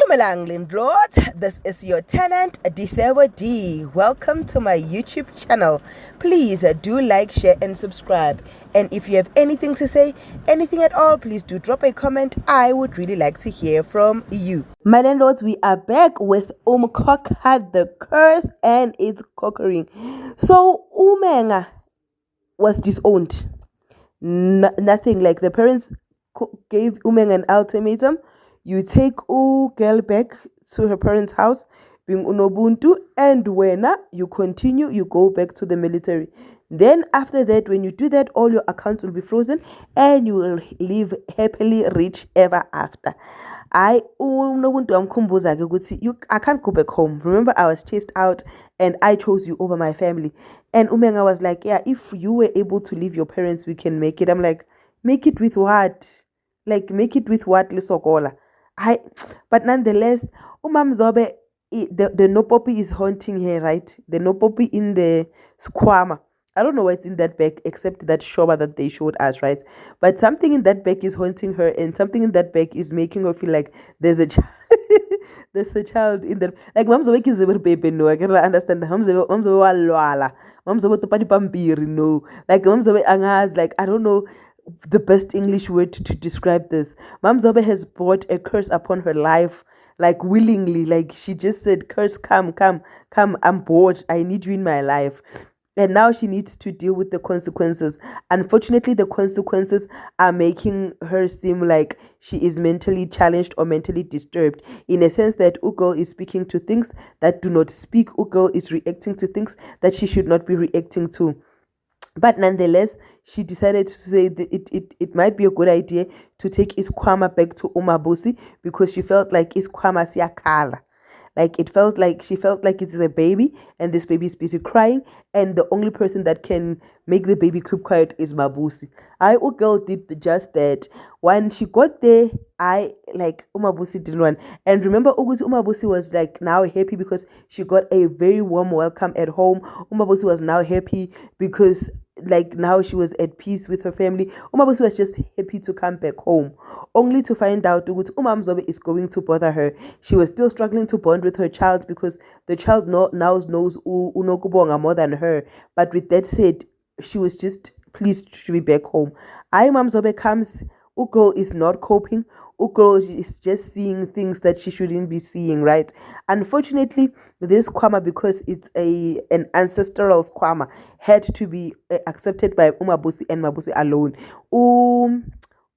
Dumelang Lindlord, this is your tenant Disebo D. Welcome to my YouTube channel. Please do like, share and subscribe. And if you have anything to say, anything at all, please do drop a comment. I would really like to hear from you. My landlords, we are back with Umkhokha the curse and its conquering. So Umenga was disowned. Nothing, like the parents gave Umenga an ultimatum. You take girl back to her parents' house, being unobuntu, and when you continue, you go back to the military. Then after that, when you do that, all your accounts will be frozen and you will live happily rich ever after. I can't go back home. Remember, I was chased out and I chose you over my family. And Umenga was like, yeah, if you were able to leave your parents, we can make it. I'm like, make it with what? Like, make it with what, Lisokola? But nonetheless, Umam Zobe, the no poppy is haunting her, right? The no poppy in the squama. I don't know what's in that bag except that shoba that they showed us, right? But something in that bag is haunting her, and something in that bag is making her feel like there's a child. There's a child in there. Like mom's awake is a baby, no. I can understand. Mom's awake walwala. Mom's awake to padi pampiri, no. Like mom's awake angas. Like I don't know the best English word to describe this. Mam Zobe has brought a curse upon her life, like willingly. Like she just said, curse, come, I'm bored. I need you in my life. And now she needs to deal with the consequences. Unfortunately, the consequences are making her seem like she is mentally challenged or mentally disturbed, in a sense that Ugirl is speaking to things that do not speak. Ugirl is reacting to things that she should not be reacting to. But nonetheless, she decided to say that it might be a good idea to take Isikhwama back to Umabusi because she felt like Isikhwama siyakhala. Like she felt like it is a baby and this baby is busy crying and the only person that can make the baby keep quiet is Mabusi. Ugirl did just that. When she got there, Umabusi didn't run. And remember, Umabusi was like now happy because she got a very warm welcome at home. Umabusi was now happy because like now she was at peace with her family. Umabusi was just happy to come back home, only to find out that Umam Zobe is going to bother her. She was still struggling to bond with her child because the child now knows Unokubonga more than her. But with that said, she was just pleased to be back home. Umam Zobe comes. Ugirl is not coping. Ugirl is just seeing things that she shouldn't be seeing, right? Unfortunately, this Kwama, because it's an ancestral Kwama, had to be accepted by Umabusi and Mabusi alone.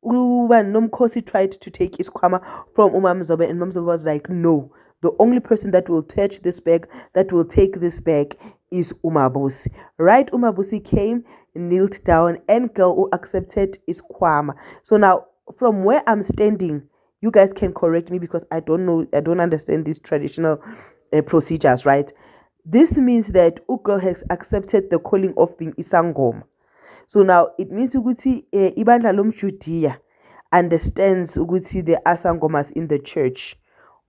Nomkosi tried to take Isikhwama from Umam Zobe, and Umam Zobe was like, no, the only person that will touch this bag, that will take this bag, is Umabusi. Right? Umabusi came, kneeled down, and girl accepted Isikhwama. So now, from where I'm standing, you guys can correct me because I don't understand these traditional procedures, right? This means that Ugirl has accepted the calling of being Isangoma. So now it means ukuthi ibandla lomJudiya understands ukuthi there are sangomas in the church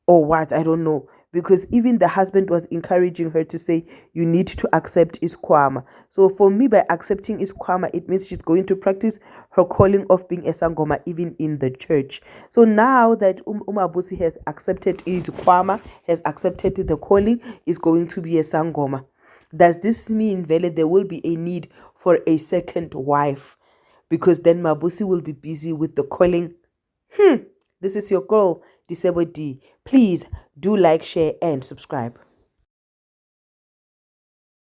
or what, I don't know, because even the husband was encouraging her to say you need to accept Isikhwama. So for me, by accepting Isikhwama, it means she's going to practice her calling of being a sangoma even in the church. So now that Umabusi has accepted Isikhwama, has accepted the calling, is going to be a sangoma. Does this mean that there will be a need for a second wife? Because then Mabusi will be busy with the calling. This is your girl, Disebo D. Please do like, share, and subscribe.